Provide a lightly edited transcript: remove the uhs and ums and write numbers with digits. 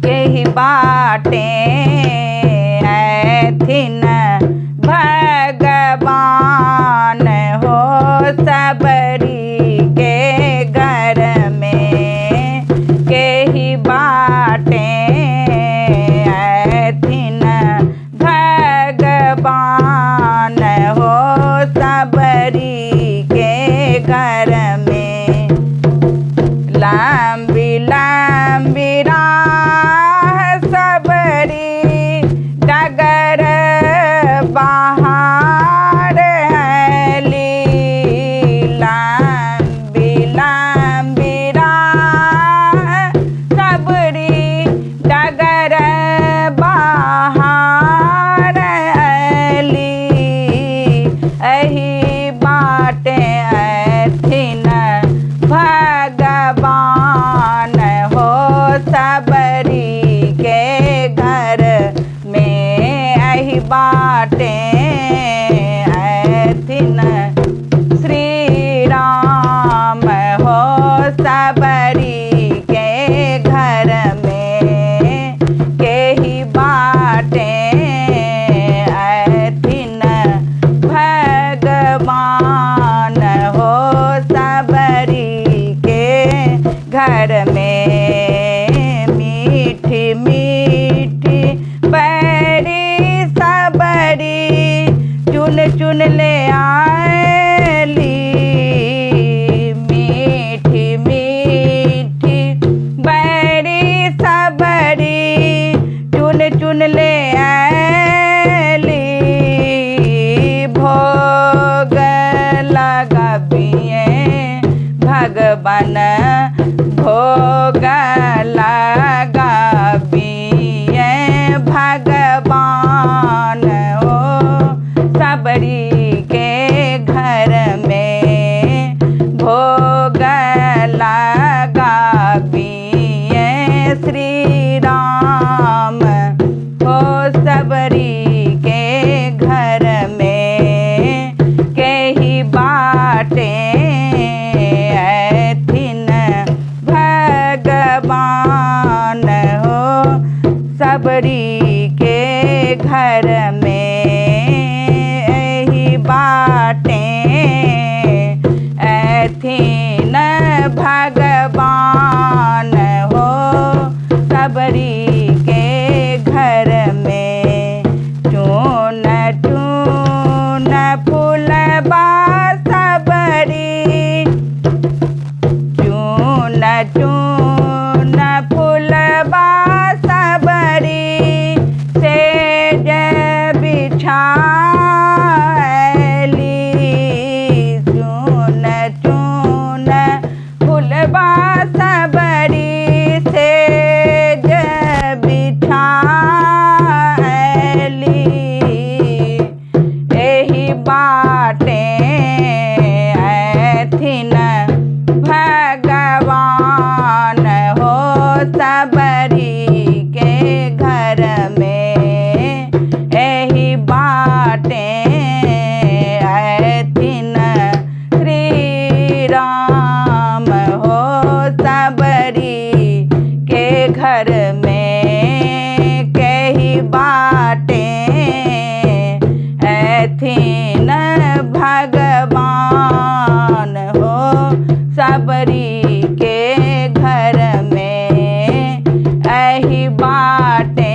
केही बाटे ऐथिन भगवान हो सबरी के घर में। केही बाटे ऐथिन भगवान हो सबरी के घर में। लंबी लंबी राह सबरी डगर बहार हैली। लंबी लंबी राह सबरी डगर बहार हैली। एही बाटे ऐथिन भगवान हो सबरी के घर में। एही बाटे ऐथिन श्री राम हो सबरी के घर में। केही बाटे ऐथिन भगवान हो सबरी के घर में। मीठी मीठी बैरी सबरी चुन चुन ले आली। मीठी मीठी बैरी सबरी चुन चुन ले आली। भोग लगाबिए भगवान भोग लगाबिए भगवान हो सबरी के घर में। भोग लगाबिए श्री राम हो सबरी के घर में। केही बाटे ऐथिन भगवान हो सबरी के घर में। एही बाटे ऐथिन भगवान हो सबरी के घर में। चून चून फूलबा सबरी चून चून फूलबा सबरी सेज बिछाली। चून चून फूलबा सबरी सेज बिछाली। एही बाटे ऐथिन भगवान हो सबरी के घर में। एही बाटे ऐथिन श्री राम हो सबरी के घर में। केही बाटे ऐथिन भगवान हो सबरी के घर में। एही बाटे